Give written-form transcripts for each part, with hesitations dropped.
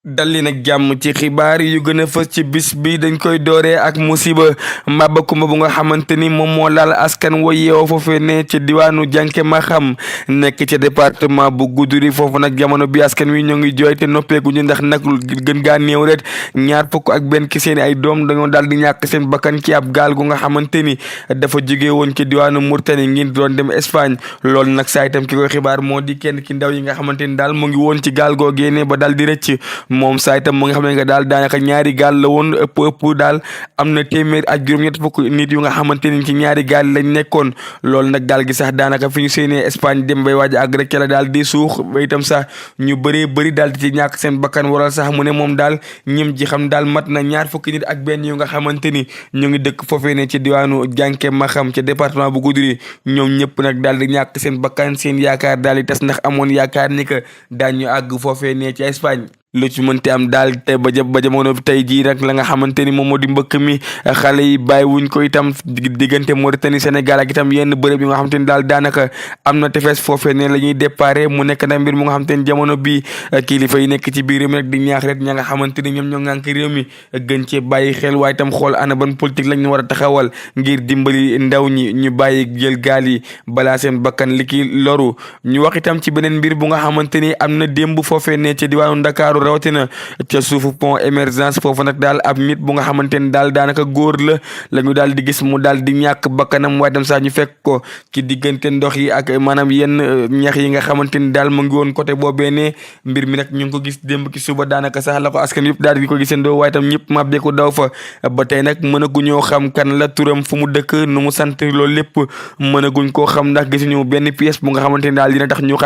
dalli nag jàmm ci xibaar yu gën a fës ci bis bi dañ koy dooree ak musiba mbaba kumba bu nga xamante ni moom moo laal askan wa yeewoo foofee ne ci diwaanu Jànke Maxam nekk ci département bu Goudiry foofu nag jamono bi askan wi ñoo ngi jooy te noppeeku ñu ndax nag gën gaa néew rek ñaar fukk ak benn ki seeni ay doom dañoo daal di ñàkk seen bakkan ci ab gaal gu nga xamante ni dafa jóge woon ci diwaanu Mauritanie ngir doon dem Espagne loolu nag saa itam ki koy xibaar moo di kenn ki ndaw yi nga xamante ni daal mu ngi woon ci gaal googee ne ba daal di rëcc moom saa itam mu nga xam ne nga daal daanaka ñaari gaal la woon ëpp daal am na téeméer ak juróom-ñett fukk nit yu nga xamante ni ci ñaari gaal lañ nekkoon loolu nag gaal gi sax daanaka fi ñu séenee Espagne dem bay waaj àgg rek la daal di suux ba itam sax ñu bëree bëri daal di ci ñàkk seen bakkan waral sax mu ne moom daal ñim ji xam daal mat na ñaar fukki nit ak benn yu nga xamante ni ñu ngi dëkk foofee ne ci diwaanu Jànke Maxam ci département bu Goudiry ñoom ñëpp nag daal di ñàkk seen bakkan seen yaakaar daal di tas ndax amoon yaakaar ni que daañu àgg foofee ne ci Espagne lu ci mënti am daal te ba jamono tey jii nag la nga xamante ni moom moo di mbëkk mi xale yi bàyyi wuñ ko itam diggante Mauritanie Sénégal ak itam yenn bërëb yi nga xamante ni daal daanaka am na tefes foofee ne la ñuy déparé mu nekk na mbir mu nga xamante ni jamono bi kilifa yi nekk ci biir réew mi rek di ñaax rek ña nga xamante ni ñoom ñoo ngànk réew mi gën cee bàyyi xel waaye itam xool ana ban politique lañ war a taxawal ngir dimbali ndaw ñi ñu bàyyi jël gaal yi balaa seen bakkan li ki loru ñu wax itam ci beneen mbir bu nga xamante ni am na démb foofee ne ci diwaanu Ndakaaru rawatina ca suufu pont émergence foofu nag daal ab nit bu nga xamante ni daal daanaka góor la ñu daal di gis mu daal di ñàkk bakkanam waaye tam sax ñu fekk ko ci diggante ndox yi ak maanaam yenn ñax yi nga xamante ni daal mu ngi woon côté boobee ne mbir mi nag ñu ngi ko gis démb ki suba daanaka sax la ko askan yëpp daal di ko gisandoo waaye tam ñëpp mabbeeku daw fa ba tey nag mënaguñoo xam kan la turam fu mu dëkk nu mu sant loolu lépp mënaguñ koo xam ndax gisuñu benn pièce bu nga xamante ni daal dina tax ñu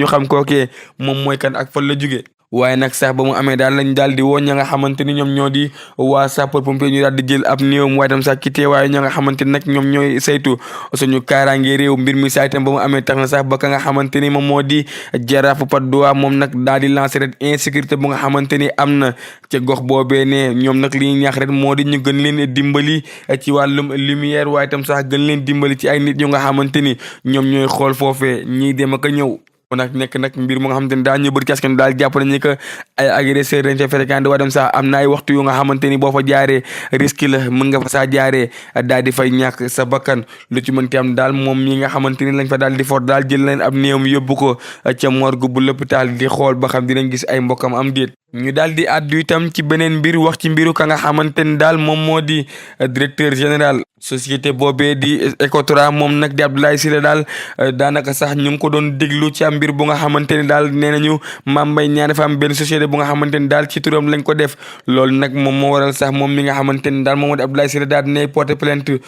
xam kookee moom mooy kan ak fan la jóge waaye nag sax ba mu amee daal lañ daal di woo ña nga xamante ni ñoom ñoo di waa sapeur pompier ñu daal di jël ab néewam waaye tam sax ci teewaaye ña nga xamante ni nag ñoom ñooy saytu suñu kaaraange réew mbir mi sax itam ba mu amee tax na sax ba ka nga xamante ni moom moo di jaraafu Patte d'Oie moom nag daal di lancer rek insécurité bu nga xamante ni am na ca gox boobee ne ñoom nag li ñuy ñaax rek moo di ñu gën leen dimbali ci wàllum lumière waaye tam sax gën leen dimbali ci ay nit yu nga xamante ni ñoom ñooy xool foofee ñiy dem ak a ñëw nag nekk nag mbir mu nga xamante ni daal ñu bëri ci askan daal jàpp nañu que ay agresseur dañ ca fréquenté waa dem sax am na ay waxtu yu nga xamante ni boo fa jaaree risque la mën nga fa saa jaaree daal di fay ñàkk sa bakkan lu ci mënti am daal moom mi nga xamante ni lañ fa daal di for daal jël leen ab néewam yóbbu ko ca morgue bu l'hôpital di xool ba xam dinañ gis ay mbokkam am déet ñu daal di àddu itam ci beneen mbir wax ci mbiru ka nga xamante ni daal moom moo di directeur général société boobee di Ecotra moom nag di Abdoulaye Sylla daal daanaka sax ñu ngi ko doon déglu ci am mbir bu nga xamante ni daal nee nañu Mame Mbaye Niang dafa am benn société bu nga xamante ni daal ci turam lañ ko def loolu nag moom moo waral sax moom mi nga xamante ni daal moom moo di Abdoulaye Sylla daal dinay porter plainte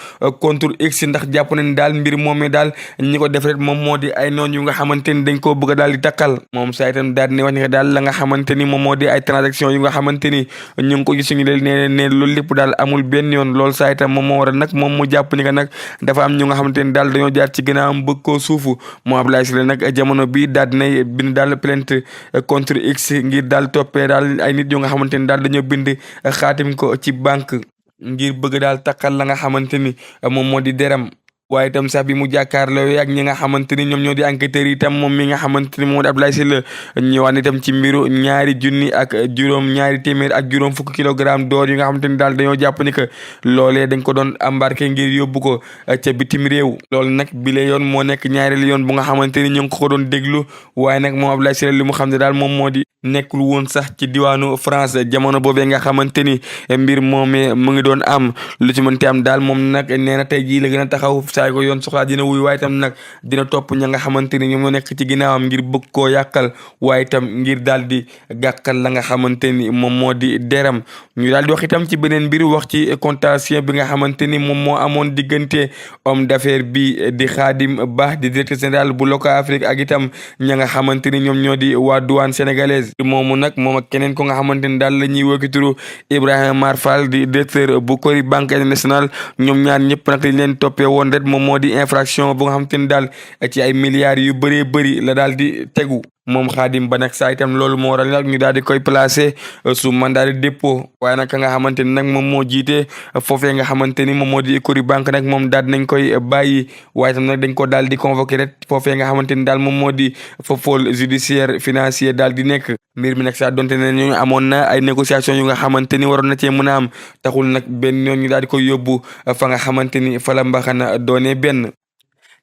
contre X ndax jàpp nañ daal mbir moomee daal ñi ko def rek moom moo di ay noon yu nga xamante ni dañ koo bëgg a daal di takkal moom saa itam daal dinay wax ni daal la nga xamante ni moom moo di ay transaction yu nga xamante ni ñu ngi ko gisuñu leen ne loolu lépp daal amul benn yoon loolu saa itam moom moo waral nag moom mu jàpp ni que nag dafa am ñu nga xamante ni daal dañoo jaar ci ginnaawam bëgg koo suufu moom Abdoulaye Sylla nag jamono bi daal dinay bind daal plainte contre X ngir daal toppee daal ay nit yu nga xamante ni daal dañoo bind xaatim ko ci banque ngir bëgg daal takkal la nga xamante ni moom moo di deram waaye itam sax bi mu jàkkaarloo ak ñi nga xamante ni ñoom ñoo di enquêteurs yi itam moom mi nga xamante ni moom di Abdoulaye Sylla ñëwaat itam ci mbiru ñaari téeméer ak juróom fukki kilogramme d'or yi nga xamante ni daal dañoo jàpp ni que loolee dañ ko doon embarqué ngir yóbbu ko ca bitim réew loolu nag bile yoon moo nekk ñaareelu yoon bu nga xamante ni ñu ngi ko doon déglu waaye nag moom Abdoulaye Sylla li mu xam ne daal moom moo di nekkul woon sax ci diwaanu France jamono boobee nga xamante ni mbir moomee mu ngi doon am lu ci mënti am daal moom nag nee na tey jii la gën a taxaw saa ko yoon soxlaa dina wuy waaye tam nag dina topp ña nga xamante ni ñoom ñoo nekk ci ginnaawam ngir bëgg koo yàqal waaye tam ngir daal di gàkkal la nga xamante ni moom moo di deram ñu daal di wax itam ci beneen mbir wax ci contentieux bi nga xamante ni moom moo amoon diggante homme d'affaires bi di Khadim Ba di directeur général bu Loka Afrique ak itam ña nga xamante ni ñoom ñoo di waa douane sénégalaise moomu nag moom ak keneen ko nga xamante ni daal la ñuy wokki turu Ibrahima Mar Fall di directeur bu Cori Banque Internationale ñoom ñaar ñëpp nag lañ leen toppee woon rek moom moo di infraction bu nga xamante ni daal ci ay milliards yu bëree bëri la daal di tegu moom Khadim Ba nag saa itam loolu moo waral nag ñu daal di koy placé sous mandat de dépôt waaye nag ka nga xamante ni nag moom moo jiite foofee nga xamante ni moom moo di Ecobank nag moom daal nañ koy bàyyi waaye tam nag dañ ko daal di convoqué rek foofee nga xamante ni daal moom moo di fa pôle judiciaire financier daal di nekk mbir mi nag sax donte ne ñu amoon na ay négociation yu nga xamante ni waroon na cee mën a am taxul nag benn yoon ñu daal di koy yóbbu fa nga xamante ni fa la mbaxana doone benn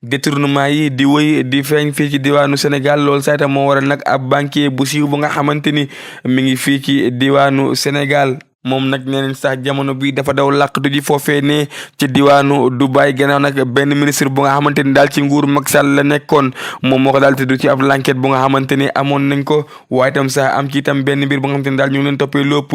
détournement yi di wëy di feeñ fii ci diwaanu Sénégal loolu sax itam moo waral nag ab banquier bu siiw bu nga xamante ni mi ngi fii ci diwaanu Sénégal moom nag nee nañ sax jamono bi dafa daw làqatu ji foofee ne ci diwaanu Dubaï gannaaw nag benn ministre bu nga xamante ni daal ci nguur Macky Sall la nekkoon moom moo ko daal tudd ci ab l'enquête bu nga xamante ni amoon nañ ko waaye itam sax am ci itam benn mbir bu nga xamante ni daal ñu ngi leen toppee lépp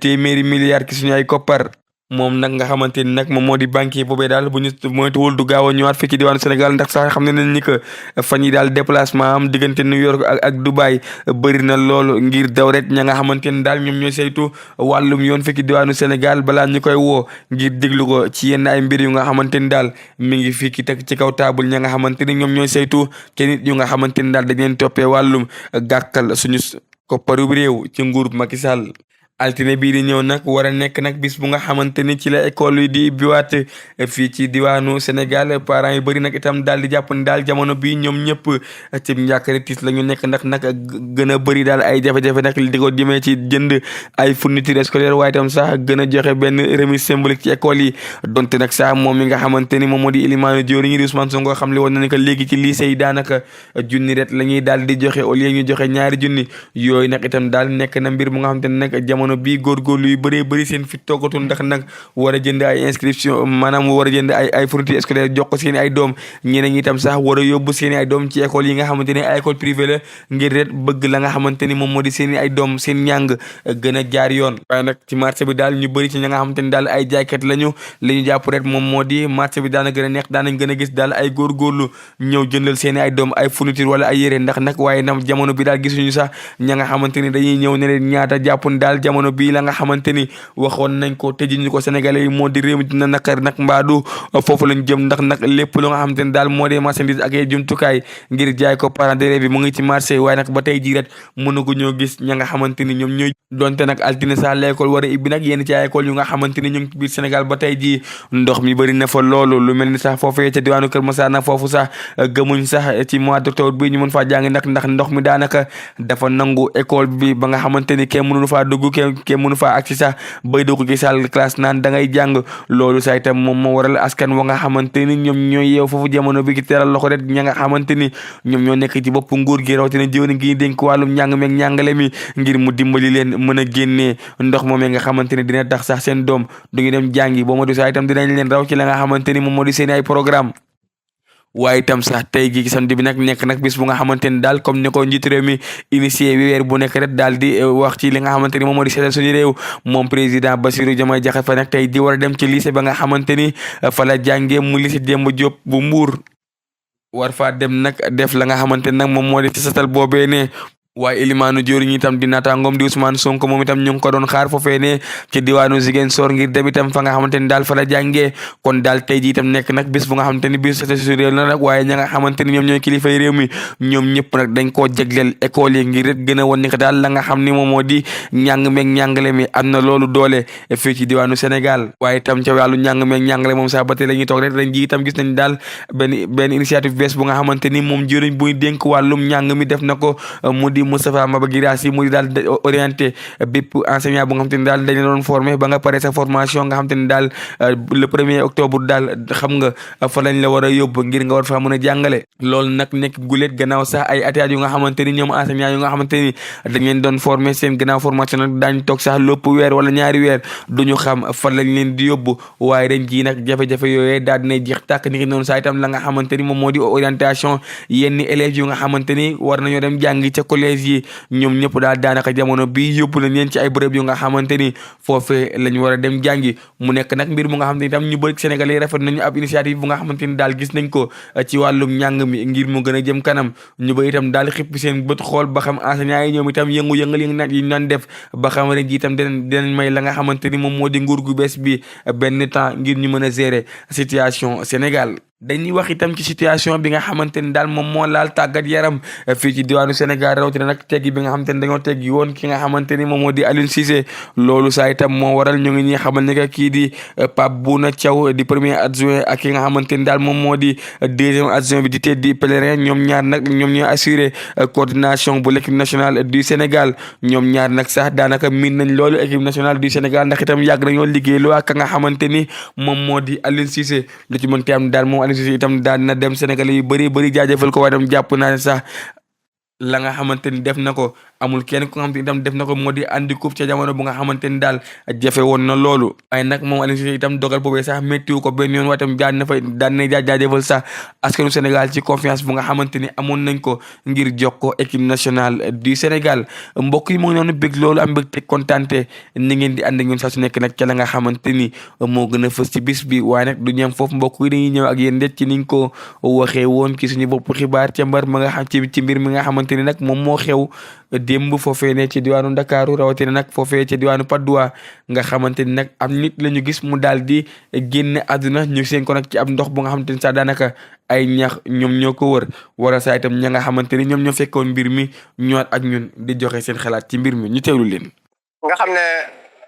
téeméeri milliards ki suñu ay koppar moom nag nga xamante ni nag moom moo di banquier boobee daal bu ñu moytuwul du gaaw a ñëwaat fii ci diwaanu Sénégal ndax sax xam ne nañ ni que fan yi daal déplacement am diggante New York ak Dubaï bëri na loolu ngir daw rek ña nga xamante ni daal ñoom ñooy saytu wàllum yoon fii ci diwaanu Sénégal balaa ñu koy woo ngir déglu ko ci yenn ay mbir yu nga xamante ni daal mi ngi fii ki teg ci kaw taabul ña nga xamante ni ñoom ñooy saytu kenn nit yu nga xamante ni daal dañ leen toppee wàllum gàkkal suñu kopparu réew ci nguur Macky Sall altine bii di ñëw nag war a nekk nag bis bu nga xamante ni ci la école yi di biwaat fii ci diwaanu Sénégal parents yu bëri nag itam daal di jàpp ni daal jamono bi ñoom ñëpp ci njàkkare tiis la ñu nekk ndax nag gën a bëri daal ay jafe-jafe nag di ko jëmee ci jënd ay fourniture scolaire waaye itam sax gën a joxe benn remise symbolique ci école yi donte nag sax moom mi nga xamante ni moom moo di Elimane Diori ñi di Ousmane Sonko xam le woon na ne que léegi ci lycée yi daanaka junni ret la ñuy daal di joxe au lieu ñu joxe ñaari junni yooyu nag itam daal nekk na mbir mu nga xamante ne nag jamono bii góorgóorlu yu bëree bëri seen fi toogatul ndax nag war a jënd ay inscription maanaam war a jënd ay fourniture scolaire jox ko seen ay doom ñeneen ñi itam sax war a yóbbu seen ay doom ci école yi nga xamante ne ay école privée la ngir ret bëgg la nga xamante ni moom moo di seen ay doom seen njàng gën a jaar yoon waaye nag ci marché bi daal ñu bëri ci ña nga xamante ni daal ay jaaykat lañu li ñu jàpp rek moom moo di marché bi daana gën a neex daanañ gën a gis daal ay góorgóorlu ñëw jëndal seen ay doom ay fourniture wala ay yére ndax nag waaye nam jamono bi daal gisuñu sax ña nga xamante ni dañuy ñëw ne leen ñaata jàppun daal jamono bi la nga xamante ni waxoon nañ ko tëjiñu ko sénégalais yi moo di réew mi dina nakar nag mbaadu foofu lañ jëm ndax nag lépp lu nga xamante ni daal moo di marchandise ak ay jumtukaay ngir jaay ko parents d'élèves bi mu ngi ci marché waaye nag ba tey jii ret mënagu ñoo gis ña nga xamante ni ñoom ñooy donte nag altine sax l'école war a ibbi nag yenn ci ay école yu nga xamante ni ñu ngi ci biir Sénégal ba tey jii ndox mi bëri na fa loolu lu mel ni sax foofee ca diwaanu Kër Massar nag foofu sax gëmuñ sax ci mois d'octobre bi ñu mën faa jàng nag ndax ndox mi daanaka dafa nangu école bi ba nga xamante ni kenn mënu faa dugg kenn mënu faa agsi sax bay dugg ci salle classe naan da ngay jàng loolu sax itam moom moo waral askan wa nga xamante ni ñoom ñooy yeew foofu jamono bi ki teral loxo rek ña nga xamante ni ñoom ñoo nekk ci bopp nguur gi rawatina jëwriñ gi dénk wàllum njàng meeg njàngale mi ngir mu dimbali leen mën a génnee ndox moomee nga xamante ni dina tax sax seen doom du ñu dem jàngi boo ma du sax itam dinañ leen raw ci la nga xamante ni moom moo di seen ay programme waaye itam sax tey gi samedi bi nag nekk nag bis bu nga xamante ni daal comme ni ko njiitu réew mi initié bi weer bu nekk rek daal di wax ci li nga xamante ni moom moo di seetal suñu réew moom président Bassirou Diomaye Diakhar Faye nag tey di war a dem ci lycée ba nga xamante ni fa la jàngee mu lycée Demba Diop bu Mbour war faa dem nag def la nga xamante ni nag moom moo di ci seetal boobee ne waaye Elimane Diori ñi itam di naataangoom di Ousmane Sonko moom itam ñu ngi ko doon xaar foofee ne ci diwaanu Ziguinchor ngir dem itam fa nga xamante ni daal fa la jàngee kon daal tey ji itam nekk nag bis bu nga xamante ni bis su réew la nag waaye ña nga xamante ni ñoom ñooy kilifay réew mi ñoom ñëpp nag dañ koo jagleel école yi ngir rek gën a wan ni ko daal la nga xam ni moom moo di njàng meeg njàngale mi am na loolu doole fii ci diwaanu Sénégal waaye itam ca wàllu njàng meeg njàngale moom sax ba tey la ñuy toog rek ren ji itam gis nañ daal benn initiative bees bu nga xamante ni moom jëriñ buy dénk wàllum njàng mi def na ko mu di Moustapha Maba Guirassy mu di daal orienté bépp enseignant bu nga xam te ne daal dañ doon formé ba nga pare sa formation nga xam te ne daal le 1er octobre daal xam nga fa lañ la war a yóbbu ngir nga war faa mën a jàngale loolu nag nekk guléet gannaaw sax ay atiat yu nga xamante ni ñoom enseignant yu nga xamante ni dañ leen doon formé seen gannaaw formation nag daañ toog sax lépp weer wala ñaari weer duñu xam fa lañ leen di yóbbu waaye ren jii nag jafe-jafe yooyee daal dinay jeex tàkk ni ki noonu sax itam la nga xamante ni moom moo di orientation yenn élèves yu nga xamante ni war nañoo dem jàngi ca collège yi ñoom ñëpp daal daanaka jamono bi yóbbu nañ leen ci ay bërëb yu nga xamante ni foofee lañ war a dem jàngi mu nekk nag mbir mu nga xamante ni tam ñu bëri Sénégalais rafet nañu ab initiative bu nga xamante ni daal gis nañ ko ci wàllum njàng mi ngir mu gën a jëm kanam ñu bëri itam daal xippi seen bët xool ba xam enseignants yi ñoom itam yëngu-yëngal yi ñu naan def ba xam ren ji itam dinañ may la nga xamante ni moom moo di nguur gu bees bi benn temps ngir ñu mën a gérer situation Sénégal dañuy wax itam ci situation bi nga xamante ni daal moom moo laal tàggat yaram fii ci diwaanu Sénégal rawatina nag teggi bi nga xamante ni dañoo teggi woon ki nga xamante ni moom moo di Aliou Cissé loolu saa itam moo waral ñu ngi ñuy xamal ne que kii di Pape Bouna Thiaw di premier adjoint ak ki nga xamante ni daal moom moo di deuxième adjoint bi di Teddy Pellerin ñoom ñaar nag ñoom ñooy assuré coordination bu l'équipe nationale du Sénégal ñoom ñaar nag sax daanaka miin nañ loolu équipe nationale du Sénégal ndax itam yàgg nañoo liggéey loo ak ka nga xamante ni moom moo di Aliou Cissé lu ci mën te am daal moom itam daan na dem Sénégalais yu bëri jaajëfal ko waaye tam jàpp naa ne sax la nga xamante ni def na ko amul kenn ku nga xamante ni itam def na ko moo di andi coupe ca jamono bu nga xamante ni daal jafe woon na loolu waaye nag moom Aliou Cissé itam dogal boobee sax méttiwu ko benn yoon waaye itam daan na jaajëfal sax askanu Sénégal ci confiance bu nga xamante ni amoon nañ ko ngir jox ko équipe nationale du Sénégal mbokk yi moo ngi noonu bëgg loolu am mbégte kontaante ni ngeen di ànd ak ñun saa su nekk nag ca la nga xamante ni moo gën a fës ci bis bi waaye nag du ñem foofu mbokk yi dañuy ñëw ak yéen det ci niñ ko waxee woon ci suñu bopp xibaar ca mbar ma nga xam ci mbir mi nga xamante ni nag moom moo xew démb foofee ne ci diwaanu Ndakaaru rawatina nag foofee ci diwaanu Patte d'Oie nga xamante ni nag am nit la ñu gis mu daal di génn àdduna ñu seen ko nag ci ab ndox bu nga xamante ni sax daanaka ay ñax ñoom ñoo ko wër wara saa itam ña nga xamante ni ñoom ñoo fekkoon mbir mi ñëwaat ak ñun di joxe seen xalaat ci mbir mi ñu teewlu leen. nga xam ne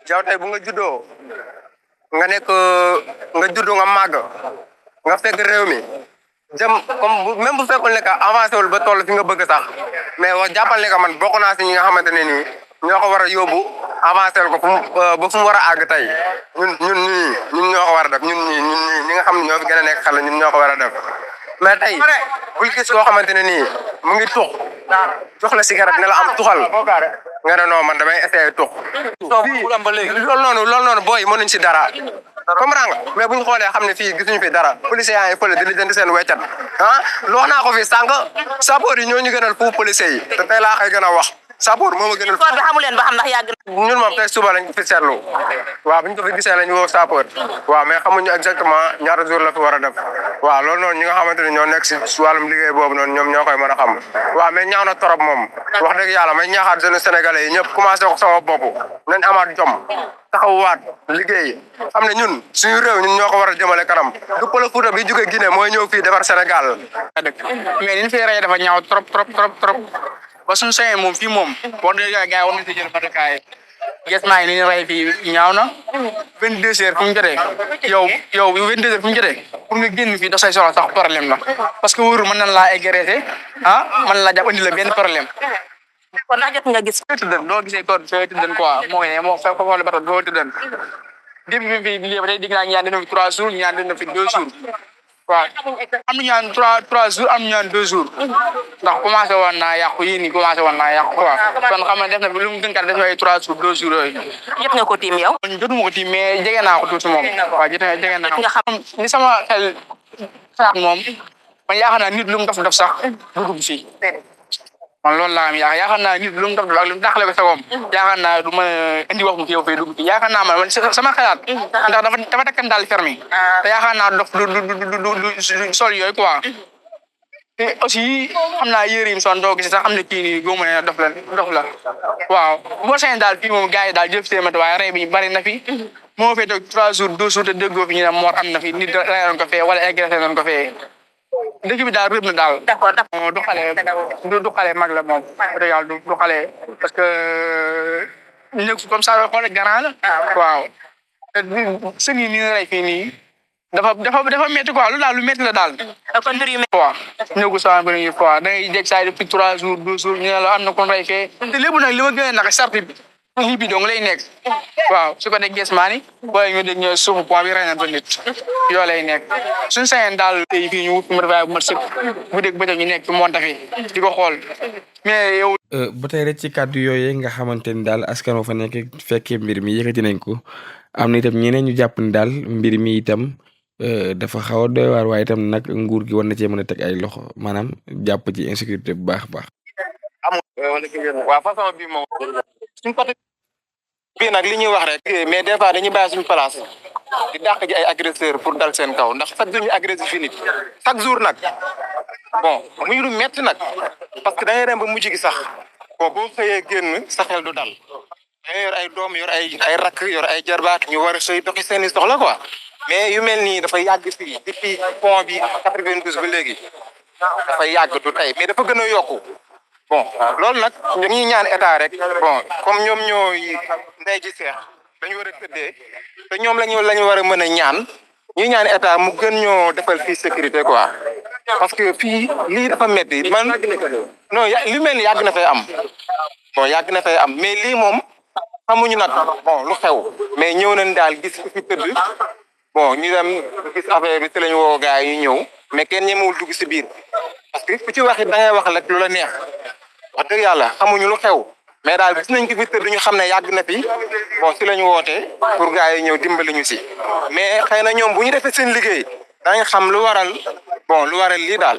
yow tey bu nga juddoo nga nekk nga juddoo nga màgg nga fekk réew mi jëm comme même bu fekkul ne que avancé wul ba toll fi nga bëgg sax mais wax jàppal ne que man bokk naa si ñi nga xamante ne nii ñoo ko war a yóbbu avancé ko fu mu ba fu mu war a àgg tey ñun ñoo ko war a def ñun ñi nga xam ne ñoo fi gën a nekk xale ñun ñoo ko war a def mais tey bul gis koo xamante ne nii mu ngi tux jox la cigarette ne la am tuxal nga ne non man damay essayer tux loolu noonu booy mënuñ si dara comprends nga mais bu ñu xoolee xam ne fii gisuñu fi dara policiers yaa ngi fële di lijjanti seen weccat loo naa ko fi sànq sapeurs yi ñoo ñu gënal fu policiers yi te tey laa koy gën a wax sapeurs moo ma gënal. bi xamu leen ba xam ndax yàgg na. ñun moom tey suba lañ ko fi seetlu waaw bu ñu ko fi gisee lañ woo sapeurs waaw mais xamuñu exactement ñaata jour la fi war a def waaw loolu noonu ñi nga xamante ne ñoo nekk si wàllum liggéey boobu noonu ñoom ñoo koy mën a xam waaw mais ñaaw na torop moom wax dëgg yàlla may ñaaxaat jeunes sénégalais yi ñëpp commencé ko sama bopp nañ amaat jom taxawaat liggéey xam ne ñun suñu réew ñun ñoo ko war a jëmale kanam du Pël Fuuta bi jóge Guinée mooy ñëw fii defar Sénégal. mais ni ñu fiy rey dafa ñaaw trop ba suñu sañee moom fii moom boo dee gars yi war nañ si jël matukaay gis naa ni ñu rey fii ñaaw na 22 heures fu mu jotee yow 22 heures fu mu jotee pour nga génn fii da say soxla sax problème la parce que wóorul mën nañ laa agressé mën laa jàpp indi la benn problème. kon ndax jot nga gis. doo gisee code fee tëddan quoi moo ngi ne moo fa xool bato foo tëddan depuis bi fi lii ba tey digg naa ñaan dina fi 3 jours ñaan dina fi 2 jours waaw am na ñaan 3 jours am ñaan 2 jours ndax commencé woon naa yàqu yii nii commencé woon naa yàqu quoi kon xam nga def na fi lu mu gën kat def na ay 3 jours 2 jours yooyu. jot nga ko tiim yow. jotuma ko tiim mais jege naa ko tuuti moom waaw jege naa ko. nga xam ni sama xel xalaat moom man yaakaar naa nit lu mu def sax du dugg fii. man loolu laa am yaakaar naa nit lu mu def ak lu mu taxale ko sagoom yaakaar naa du ma indi wax mu fi yow fay dugg fii yaakaar naa man sama xalaat ndax dafa takkan daal fermi te yaakaar naa dof du sol yooyu quoi te aussi xam naa yëre yi son doo gis sax xam ne kii nii góobu ne dof la waaw boo sañoon daal fii moom gars yi daal jëf seen waaye rey bi bari na fi moo fay toog 3 jours 2 jours te déggoo fi ñu ne mort am na fi nit reyoon ko fee wala agressé noon ko fee dëkk bi daal rëb na daal. d'accord du xale mag la moom. dëgg yàlla du xale parce que nekk comme ça xool garant la. waaw te sëñ yi nii rey fii nii dafa métti quoi loolu daal lu métti la daal. kon mbir yu métti. waaw ñëw saa bëri fois da ngay jeg saa yi depuis 3 jours 2 jours ñu ne la am na kon rey fee. te lépp nag li ma gën a naka sarti bi lii bi dong lay nekk waaw su ko dee gis maa ni wala ñu dégg ñu suufu point bi rey na nit yoo lay nekk suñu sañoon daal tey fii ñu wut mu refaay bu mat sëkk bu dégg bëccëg ñu nekk ci monta fi di ko xool mais yow. ba tey rek ci kàddu yooyu nga xamante ni daal askan wa fa nekk fekkee mbir mi yëkkati nañ ko am na itam ñeneen ñu jàpp ni daal mbir mi itam dafa xaw a doy waar waaye itam nag nguur gi war na cee mën a teg ay loxo maanaam jàpp ci insécurité bu baax a baax. waaw façon bi moom suñu côté bii nag li ñuy wax rek mais des fois dañuy bàyyi suñu place di dàq ji ay agresseur pour dal seen kaw ndax chaque jour ñu agressé fi nit chaque jour nag bon muy lu metti nag parce que da ngay dem ba mujj gi sax bon boo xëyee génn sa xel du dal da ngay yor ay doom yor ay rakk yor ay jarbaat ñu war a sëy doxi seen i soxla quoi mais yu mel nii dafa yàgg fii depuis pont bi 92 ba léegi dafa yàgg du tey mais dafa gën a yokku bon loolu nag dañuy ñaan état rek bon comme ñoom ñooy ndey ji seex dañu war a tëddee te ñoom lañu war a mën a ñaan ñuy ñaan état mu gën ñoo defal fii sécurité quoi parce que fii lii dafa metti man non li mel ni yàgg na fay am bon yàgg na fay am mais lii moom xamuñu nag bon lu xew mais ñëw nañ daal gis fi tëdd bon ñu dem gis affaire bi te lañu woo gars yi ñu ñëw mais kenn ñemewul dugg si biir parce que ku ci wax it da ngay wax rek lu la neex wax dëgg yàlla xamuñu lu xew mais daal gis nañ ko fi tëdd ñu xam ne yàgg na fi bon si la ñu woote pour gars yi ñëw dimbali ñu si mais xëy na ñoom bu ñu defee seen liggéey dañ xam lu waral lii daal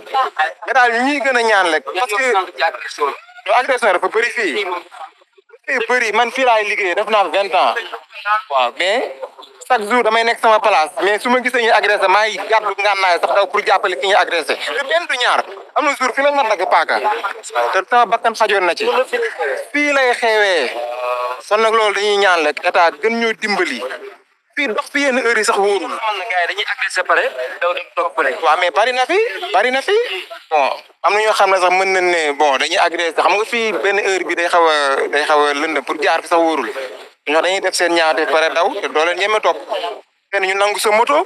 mais daal ñuy gën a ñaan rek parce que agression dafa bëri fii bëri man fii laay liggéey def naa 20 ans waaw mais chaque jour damay nekk sama place mais su ma gisee ñuy agressé maa ngi gàddu ngànnaay sax daw pour jàppale ki ñuy agressé te benn du ñaar am na jour fii la ma dagg paaka te sama bakkan xajoon na ci fii lay xewee son nag loolu dañuy ñaan rek état gën ñoo dimbali fii dox fi yenn heure yi sax wóorul. dañuy agressé pare daw dem toog pare. waaw mais bari na fi bon am na ñoo xam ne sax mën nañ ne bon dañuy agressé xam nga fii benn heure bi day xaw a lëndëm pour jaar fi sax wóorul ñoo dañuy def seen ñaate pare daw te doo leen ñeme topp kenn ñu nangu sa moto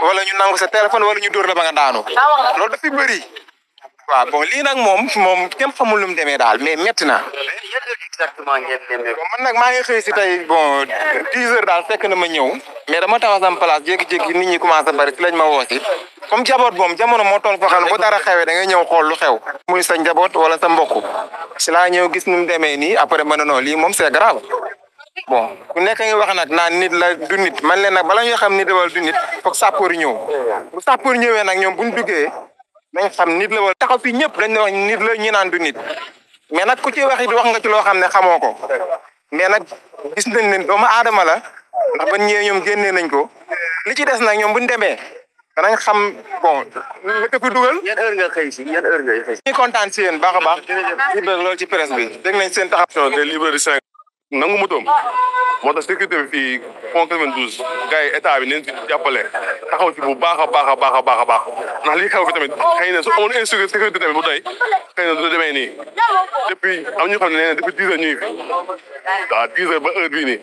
wala ñu nangu sa téléphone wala ñu dóor la ba nga daanu loolu dafi bëri waaw bon lii nag moom kenn xamul lu mu demee daal mais métti na. exactement ngeen demee. bon man nag maa ngi xëy si tey bon 10 heures daal fekk na ma ñëw mais dama taxaw sama place jékki-jékki nit ñi commencé bari si lañ ma woo si comme jaboot moom jamono moo toll foo xam ne bu dara xewee da ngay ñëw xool lu xew muy sa njaboot wala sa mbokk si laa ñëw gis nu mu demee nii après ma ne non lii moom c'est grave bon ku nekk ngi wax nag naan nit la du nit man leen nag bala ñoo xam nit la wala du nit foog sappoor ñëw bu sappoor ñëwee nag ñoom buñ duggee dañ xam nit la wala taxaw fii ñëpp dañ ne wax nit la ñi naan du nit mais nag ku ci wax it wax nga ci loo xam ne xamoo ko mais nag gis nañ ne doomu aadama la ndax ban ñëwee ñoom génnee nañ ko li ci des nag ñoom buñ demee danañ xam bon nga tëpp dugal. yan heure nga xëy si yan heure ngay xëy si. ñu kontaan si yéen baax a baax. di bëgg loolu ci presse bi dégg nañ seen taxaw. des livres de 5 nangu motoom moo tax sécurité bi fii pont 92 gars yi état bi neen si jàppale taxaw ci bu baax a baax ndax lii xew fi tamit xëy na su amoon sécurité tamit bu doy xëy na du demee nii depuis am ñu xam ne nee na depuis 10 heures ñuy fi waaw 10 heures ba heure bii nii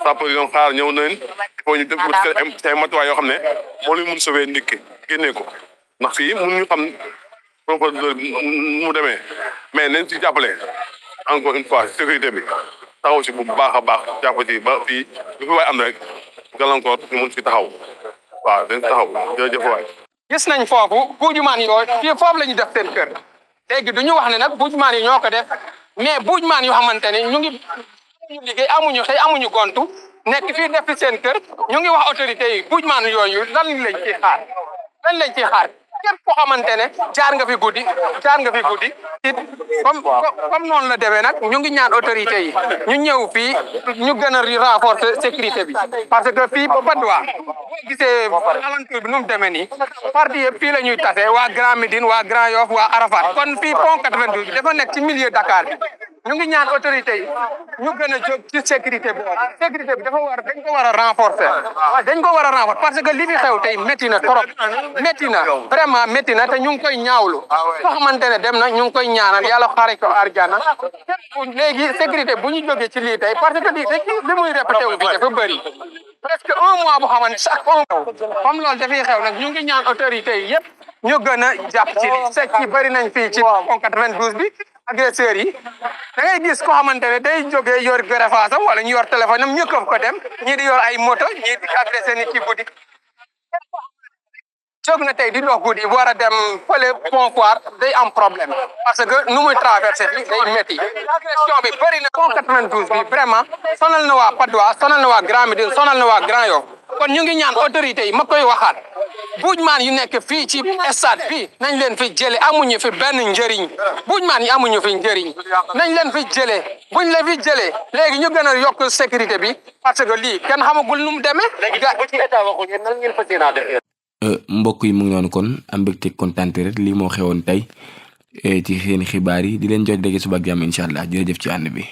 sapeur yi doon xaar ñëw nañ il faut ñu def ay matuwaay yoo xam ne moo leen mun sauver nit ki génnee ko ndax fii mun ñu xam profondeur mu demee mais nañ si jàppale encore une fois sécurité bi taxaw si bu baax a baax jàpp ci ba fii lu fi waay am rek gàllankoor ñu mun si taxaw waaw dañ taxaw jërëjëf waay. gis nañ foofu buujumaan yooyu fii foofu la ñu def seen kër léegi du ñu wax ne nag buujumaan yi ñoo ko def mais buujumaan yoo xamante ne ñu ngi liggéey amuñu xëy amuñu gontu nekk fii def fi seen kër ñu ngi wax autorité yi buujumaan yooyu lan lañ ciy xaar képp koo xamante ne jaar nga fi guddi it comme noonu la demee nag ñu ngi ñaan autorité yi ñu ñëw fii ñu gën a renforcer sécurité bi parce que fii ba Padois boo gisee alentour bi nu mu demee nii parti yëpp fii la ñuy tase waa Grand Médine waa Grand Yoff waa Arafat kon fii pont 92 bi dafa nekk ci milieu Dakar bi ñu ngi ñaan autorité yi ñu gën a jóg ci sécurité boobu sécurité bi dañ ko war a renforcer parce que li fi xew tey métti na trop métti na vraiment métti na te ñu ngi koy ñaawlu foo xamante ne dem na ñu ngi koy ñaanal yàlla xaare ko arjana léegi sécurité bu ñu jógee ci lii tey parce que li muy répété wu bi dafa bëri presque 1 mois bu xamante chaque comme loolu dafay xew nag ñu ngi ñaan autorité yi yëpp ñu gën a jàpp ci li sec yi bëri nañ fii ci pont 92 bi agresseurs yi da ngay gis koo xamante ne day jógee yor greffage am wala ñu yor téléphone am ñu këf ko dem ñii di yor ay moto ñii di agressé nit ci guddi jóg na tey di dox guddi war a dem fële Pont Foire day am problème parce que nu muy traversé fii day métti agression bi bëri na pont 92 bi vraiment sonal na waa Padois sonal na waa Grand Médine sonal na waa Grand Yoff kon ñu ngi ñaan autorités yi ma koy waxaat buujmaan yu nekk fii ci stade bi nañ leen fi jële amuñu fi benn njëriñ buujmaan yi amuñu fi njëriñ nañ leen fi jële buñ la fi jëlee léegi ñu gën a yokk sécurité bi parce que lii kenn xamagul nu mu demee. léegi bu ci état waxul yéen nan ngeen fas yéenaa def. mbokk yi mu ngi noonu kon am mbégte kontaan rek lii moo xewoon tey ci seen xibaar yi di leen jot dégg suba ak jàmm incha allah jërëjëf ci ànd bi.